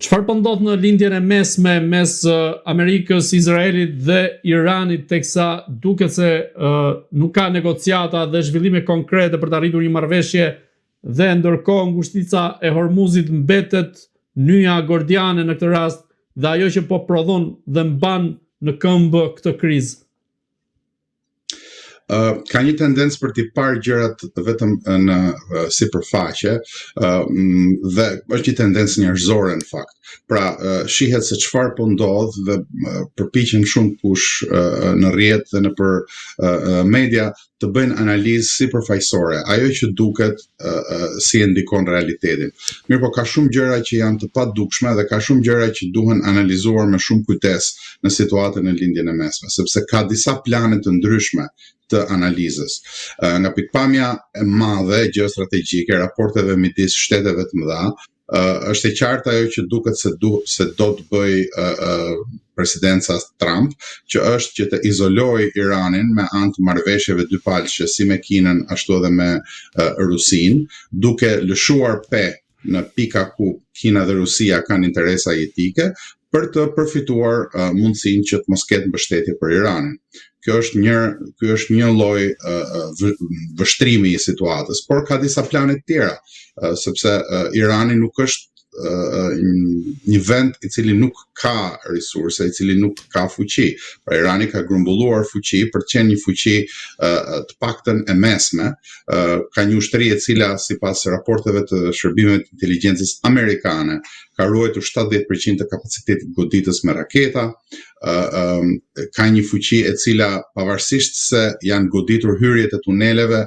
Çfarë po ndodh në lindjen e mesme mes Amerikës, Izraelit dhe Iranit, teksa duket se nuk ka negociata dhe zhvillime konkrete për të arritur një marrëveshje, dhe ndërkohë ngushtica e Hormuzit mbetet nyja gordiane në këtë rast dhe ajo që po prodhon dhe mban në këmbë këtë krizë? Ka një tendencë për t'i parë gjërat vetëm në sipërfaqe dhe është një tendencë njerëzore në fakt. Pra, shihet se çfarë po ndodh dhe përpiqen shumë kush në rrjet dhe nëpër media të bëjnë analizë sipërfaqësore, ajo që duket si e ndikon realitetin. Mirë, po ka shumë gjëra që janë të padukshme dhe ka shumë gjëra që duhen analizuar me shumë kujdes në situatën e lindjen e mesme, sepse ka disa plane të ndryshme të analizës. Nga pikpamja e madhe gjeostrategjike, raporteve midis shteteve të mëdha, është e qartë ajo që duket se do të bëj presidenca Trump, që është që të izoloj Iranin me anë të marrëveshjeve dypalëshe si me Kinën ashtu edhe me Rusin, duke lëshuar në pika ku Kina dhe Rusia kanë interesa jetike për të përfituar mundësinë që të mos ketë mbështetje për Iranin. Ky është një lloj vështrimi i situatës, por ka disa plane të tjera, sepse Irani nuk është një vend i cili nuk ka resurse, i cili nuk ka fuqi. Pra Irani ka grumbulluar fuqi për të qenë një fuqi të paktën e mesme, ka një ushtri e cila sipas raporteve të shërbimeve të inteligjencës amerikane ka ruajtur 70% të kapacitetit goditës me raketa, ka një fuqi e cila pavarësisht se janë goditur hyrjet e tuneleve,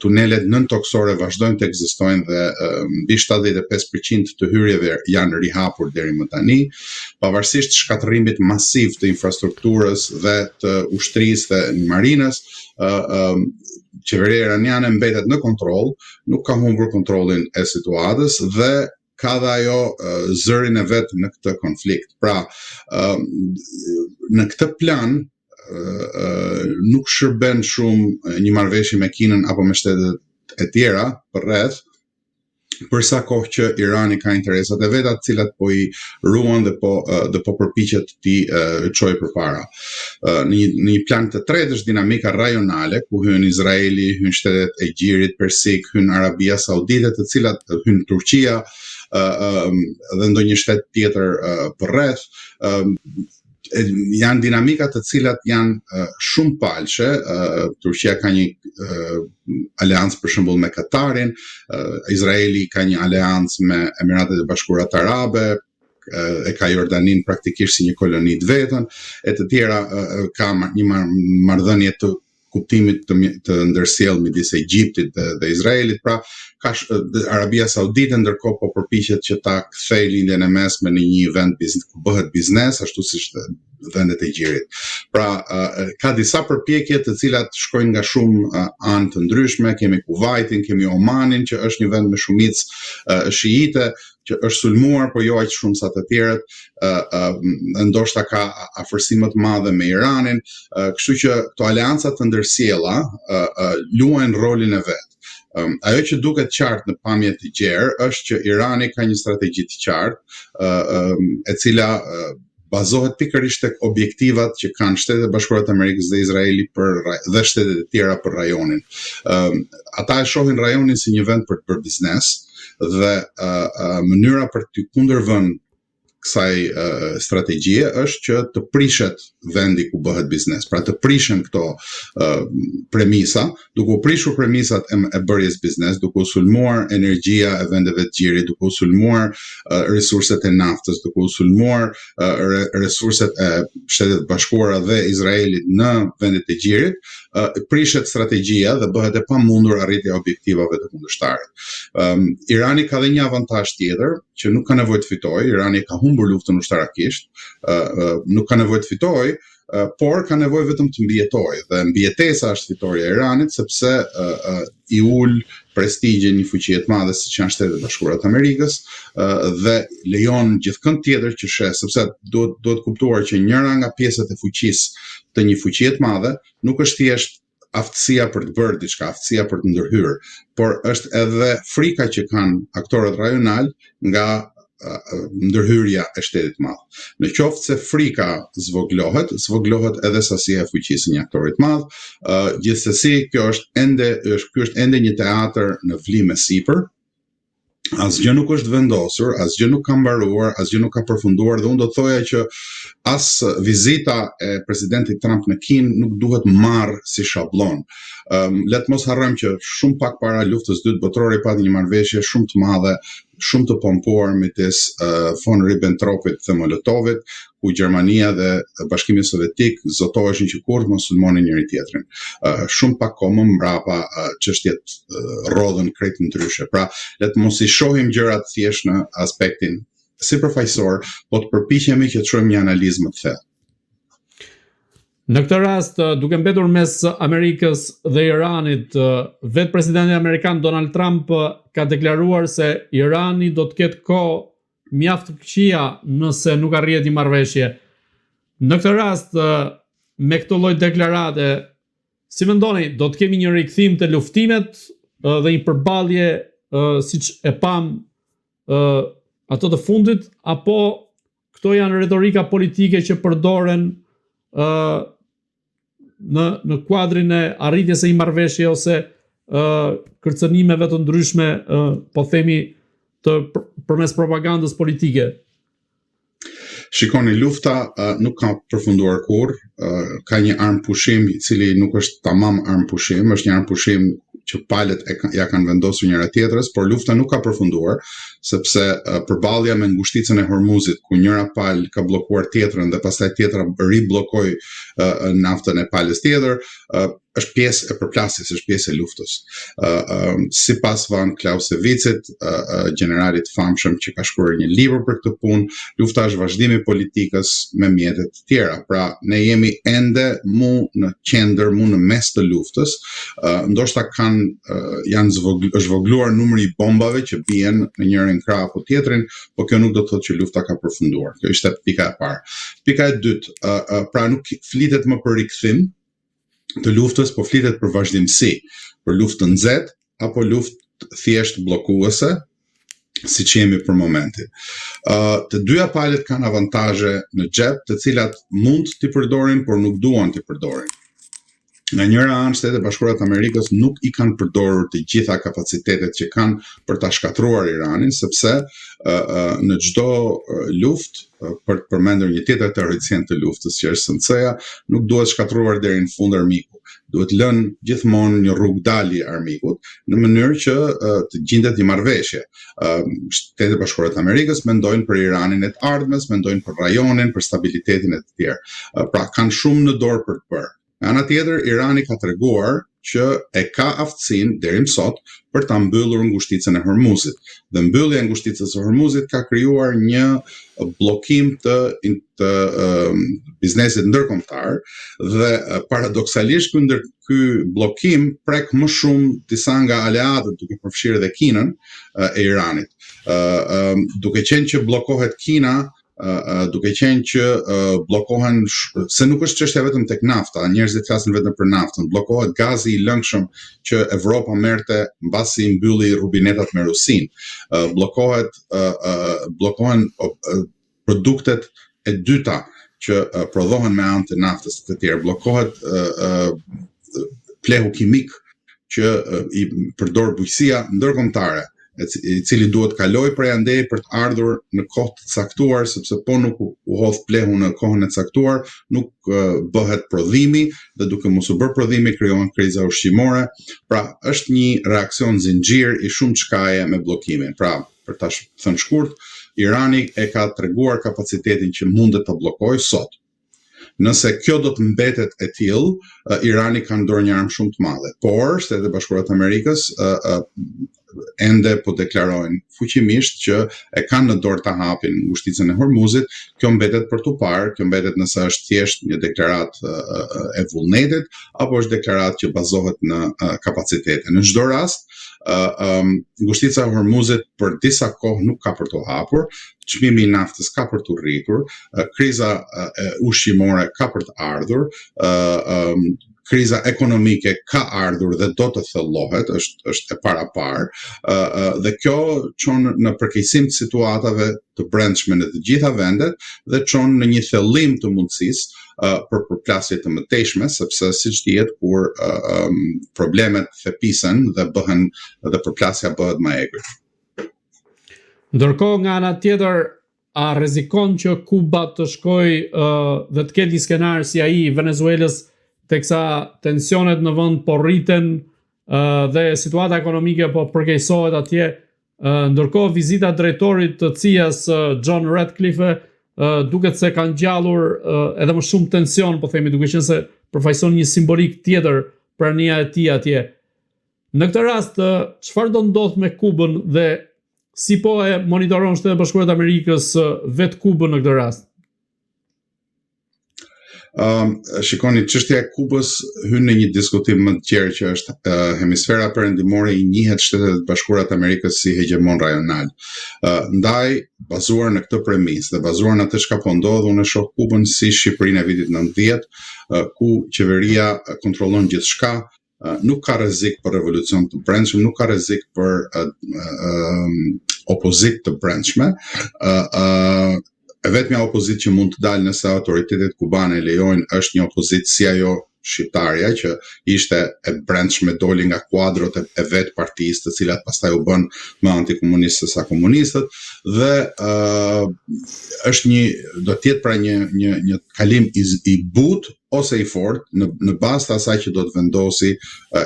tunelet nëntoksore vazhdojnë të ekzistojnë dhe mbi 75% të hyrjeve janë rihapur deri më tani, pavarësisht shkatërrimit masiv të infrastrukturës dhe të ushtrisë dhe marinës, qeveria iraniane mbetet në kontroll, nuk ka humbur kontrollin e situatës dhe ka dhe ajo zërin e vet në këtë konflikt. Pra, në këtë plan nuk shërben shumë një marrëveshje me Kinën apo me shtetet e tjera përreth, për sa kohë që Irani ka interesat e veta të cilat po i ruan dhe po përpiqet t'i çojë përpara. Në një plan të tretë është dinamika rajonale, ku hyn Izraeli, hyn shtetet e Gjirit Persik, hyn Arabia Saudite, të cilat hyn Turqia dhe ndonjë shtet tjetër përreth. Janë dinamika të cilat janë shumë palëshe. Turqia ka një aleancë për shembull me Katarin, Izraeli ka një aleancë me Emiratet e Bashkuara Arabe, e ka Jordanin praktikisht si një koloni të vetën, e të tjera ka një marrëdhënie të kuptimit të ndërsjellë midis Egjiptit dhe Izraelit. Pra, ka Arabia Saudite ndërkohë po përpiqet që ta kthejë lindjen e mesme në një vend ku bëhet biznes, ashtu siç vendet e Gjirit. Pra, ka disa përpjekje të cilat shkojnë nga shumë anë të ndryshme. Kemi Kuvajtin, kemi Omanin, që është një vend me shumicë shiite, që është sulmuar, po jo aq shumë sa të tjerët, ndoshta ka afërsi më të madhe me Iranin, kështu që këto aleanca të ndërsjella luajnë rolin e vet. Ajo që duket qartë në pamje të gjerë është që Irani ka një strategji të qartë, e cila bazohet pikërisht tek objektivat që kanë Shtetet e Bashkuara të Amerikës dhe Izraeli dhe shtetet e tjera për rajonin. Ata e shohin rajonin si një vend për të bërë biznes dhe mënyra për të kundërvënë kësaj strategjie është që të prishet vendi ku bëhet biznes. Pra të prishen këto premisa, duke u prishur premisat e bërjes biznes, duke u sulmuar energjia e vendeve të Gjirit, duke u sulmuar resurset e naftës, duke u sulmuar resurset e Shtetet Bashkuara dhe Izraelit në vendet e Gjirit, prishet strategjia dhe bëhet e pamundur arritja e objektivave të kundërshtarit. Irani ka dhe një avantazh tjetër, që nuk ka nevojë të fitojë. Irani ka humbur luftën ushtarakisht, nuk ka nevojë të fitojë, por ka nevojë vetëm të mbijetojë. Dhe mbijetesa është fitoria e Iranit, sepse i ul prestigjin një fuqie të madhe siç janë Shtetet e Bashkuara të Amerikës dhe lejon gjithkënd tjetër që sheh, sepse duhet kuptuar që njëra nga pjesët e fuqisë të një fuqie të madhe nuk është thjesht aftësia për të bërë diçka, aftësia për të ndërhyrë, por është edhe frika që kanë aktorët rajonal nga ndërhyrja e Shtetit të Madh. Në qoftë se frika zvoglohet edhe sasia e fuqisë së një aktori të madh. Gjithsesi ky është ende një teatër në vlim e sipër. Asgjë nuk është vendosur, asgjë nuk ka mbaruar, asgjë nuk ka përfunduar dhe unë do të thoja që as vizita e presidentit Trump në Kinë nuk duhet marrë si shablon. Le të mos harrojmë që shumë pak para luftës së dytë botërore pati një marrëveshje shumë të madhe, shumë të pompuar midis von Ribbentropit dhe Molotovit, ku Gjermania dhe Bashkimi Sovjetik zotoheshin që kurrë mos sulmonin njëri tjetrin. Shumë pak kohë më mbrapa çështjet rrodhën krejt ndryshe. Pra, le të mos i shohim gjërat thjesht në aspektin sipërfaqësor, po të përpiqemi që të shohim një analizë më të thellë. Në këtë rast, duke mbetur mes Amerikës dhe Iranit, vetë presidenti amerikan Donald Trump ka deklaruar se Irani do të ketë kohë mjaft të këqija nëse nuk arrihet një marrëveshje. Në këtë rast, me këtë lloj deklarate, si mendoni, do të kemi një rikthim të luftimet dhe një përballje siç e pam ato të fundit, apo këto janë retorika politike që përdoren në kuadrin e arritjes së një marrëveshje ose kërcënimeve të ndryshme, po themi përmes propagandës politike. Shikoni, lufta nuk ka përfunduar kurrë, ka një armë pushim i cili nuk është tamam armë pushim, është një armë pushim që palët ja kanë vendosur njëra tjetrës, por lufta nuk ka përfunduar, sepse përballja me ngushticën e Hormuzit, ku njëra palë ka bllokuar tjetrën dhe pastaj tjetra riblokoi naftën e palës tjetër, është pjesë e përplasjes, është pjesë e luftës. Sipas Van Clausewitzit, generalit famshëm që ka shkruar një libër për këtë punë, lufta është vazhdim i politikës me mjete të tjera. Pra, ne jemi ende mu në qendër, mu në mes të luftës. Ndoshta janë zhvogluar numri i bombave që bien në njërin krah apo tjetrin, por kjo nuk do të thotë që lufta ka përfunduar. Kjo ishte pika e parë. Pika e dytë, pra nuk flitet më për rikthim të luftës, po flitet për vazhdimsi, për luftë të nxehtë apo luftë thjesht bllokuese, siç jemi për momentin. Të dyja palët kanë avantazhe në xhep, të cilat mund t'i përdorin, por nuk duan t'i përdorin. Nga njëra anë, Shtetet e Bashkuara të Amerikës nuk i kanë përdorur të gjitha kapacitetet që kanë për ta shkatruar Iranin, sepse në çdo luftë, për të përmendur një tjetër teoricien të luftës që është SNC-ja, nuk duhet shkatruar deri në fund armiku. Duhet lënë gjithmonë një rrugë dalje armikut në mënyrë që të gjendet një marrëveshje. Shtetet e Bashkuara të Amerikës mendojnë për Iranin e të ardhmes, mendojnë për rajonin, për stabilitetin e të tjerë. Pra kanë shumë në dorë për të bërë. Nga ana tjetër, Irani ka treguar që e ka aftësinë deri më sot për ta mbyllur ngushticën e Hormuzit. Dhe mbyllja e ngushticës së Hormuzit ka krijuar një bllokim të biznesit ndërkombëtar dhe paradoksalisht ky bllokim prek më shumë disa nga aleatët, duke përfshirë edhe Kinën e Iranit. Duke qenë që bllokohet Kina, duke qenë që bllokohen, se nuk është çështja vetëm tek nafta, njerëzit flasin vetëm për naftën, bllokohet gazi i lëngshëm që Evropa merrte mbasi mbylli rubinetat me Rusinë, bllokohen produktet e dyta që prodhohen me anë të naftës të tjerë, bllokohet plehu kimik që i përdor bujqësia ndërkombëtare, i cili duhet kaloj prej andej për të ardhur në kohë të caktuar, sepse po nuk u hodh plehu në kohën e caktuar, nuk bëhet prodhimi dhe duke mos u bërë prodhimi krijohen kriza ushqimore. Pra, është një reakcion zinxhir i shumë çkaje me bllokimin. Pra, për ta thënë shkurt, Irani e ka treguar kapacitetin që mundet ta bllokojë sot. Nëse kjo do të mbetet e tillë, Irani ka në dorë një armë shumë të madhe. Por Shtetet e Bashkuara të Amerikës ende po deklarojnë fuqimisht që e kanë në dorë ta hapin ngushticën e Hormuzit. Kjo mbetet për tu parë, kjo mbetet nëse është thjesht një deklaratë e vullnetit apo është deklaratë që bazohet në kapacitete. Në çdo rast, ngushtica e Hormuzit për disa kohë nuk ka për të hapur, çmimi i naftës ka për të rritur, kriza ushqimore ka për të ardhur, kriza ekonomike ka ardhur dhe do të thellohet, është e parapar, dhe kjo çon në përkeqësim të situatave të brendshme në të gjitha vendet dhe çon në një thellim të mundësisë për përplasje të mëtejshme, sepse siç dihet kur problemet thepisen dhe përplasja bëhet më egër. Ndërkohë nga ana tjetër, a rrezikon që Kuba të shkojë dhe të ketë një skenar si ai i Venezuelës, teksa tensionet në vend po rriten dhe situata ekonomike po përkeqësohet atje, ndërkohë vizita e drejtorit të CIA-s John Ratcliffe duket se ka ngjallur edhe më shumë tension, po themi, duke qenë se përfaqëson një simbolik tjetër prania e tij atje. Në këtë rast, çfarë do ndodh me Kubën dhe si po e monitoron Shtetet Bashkuara të Amerikës vetë Kubën në këtë rast? Shikoni, çështja e Kubës hyn në një diskutim më të gjerë që është hemisfera perëndimore i njihet Shtetet Bashkuara të Amerikës si hegemon rajonal. Ndaj, bazuar në këtë premisë dhe bazuar në atë çka po ndodh, unë shoh Kubën si Shqipërinë e vitit 90, ku qeveria kontrollon gjithçka, nuk ka rrezik për revolucion të brendshëm, nuk ka rrezik për opozitë të brendshme. E vetmja opozitë që mund të dalë nëse autoritetet kubane lejojnë është një opozitë si ajo shqiptarja, që ishte e brendshme, doli nga kuadrot e vetë partisë, të cilat pastaj u bën më antikomunistë se sa komunistët, dhe është do të jetë pra një kalim i butë ose i fortë në bazë të asaj që do të vendosi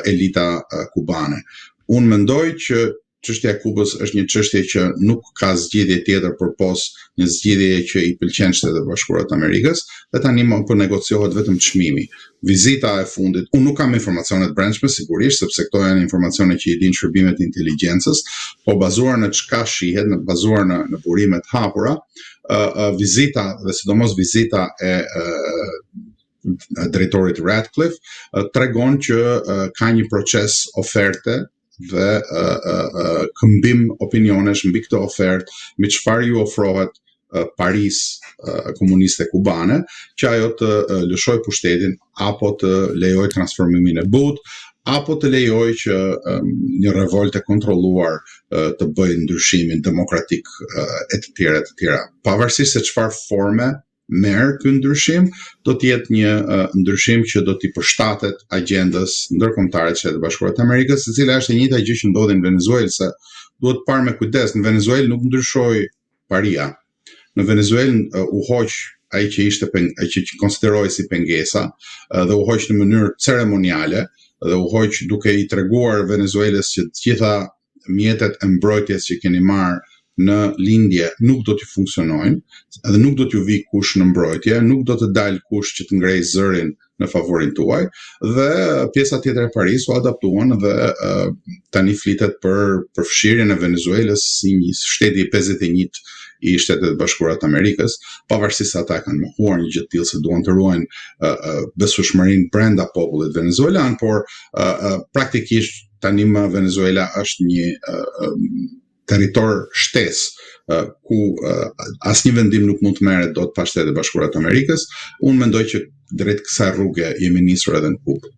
elita kubane. Unë mendoj që çështja e Kubës është një çështje që nuk ka zgjidhje tjetër përpos një zgjidhje që i pëlqen Shtetet Bashkuara të Amerikës, dhe tani më po negociohet vetëm çmimi. Vizita e fundit, unë nuk kam informacione të brendshme sigurisht, sepse këto janë informacione që i dinë shërbimet e inteligjencës, po bazuar në çka shihet, bazuar në burimet hapura, vizita dhe sidomos vizita e drejtorit Ratcliffe tregon që ka një proces oferte dhe këmbim opinionesh mbi këtë ofertë, mbi çfarë ju ofrohet Paris komuniste kubane, që ajo të lëshoj pushtetin apo të lejoj transformimin e butë, apo të lejoj që një revolte kontrolluar të bëjë ndryshimin demokratik e të tjera. Pavarësisht se çfarë forme merr ky ndryshim, do të jetë një ndryshim që do t'i përshtatet agjendës ndërkombëtare të Shtetit Bashkuar të Amerikës, e cila është e njëjta gjë që ndodhi në Venezuelë, se duhet parë me kujdes, në Venezuelë nuk ndryshoi paria. Në Venezuelë u hoq ai që konsiderohej si pengesa dhe u hoq në mënyrë ceremoniale dhe u hoq duke i treguar Venezuelës që të gjitha mjetet e mbrojtjes që keni marrë në lindje nuk do të funksionojnë, dhe nuk do t'ju vi kush në mbrojtje, nuk do të dalë kush që të ngrejë zërin në favorin tuaj, dhe pjesa tjetër e Paris u adaptuan dhe tani flitet për përfshirjen e Venezuelës si një shteti i 51 i Shtetet Bashkuara të Amerikës, pavarësisht se ata kanë mohuar një gjë të tillë se duan të ruajnë besueshmërinë brenda popullit venezuelan, por praktikisht tani më Venezuela është një territor shtesë ku asnjë vendim nuk mund të merret dot pa Shtetet Bashkuara të Amerikës. Unë mendoj që drejt kësaj rruge jemi nisur edhe në Kubë.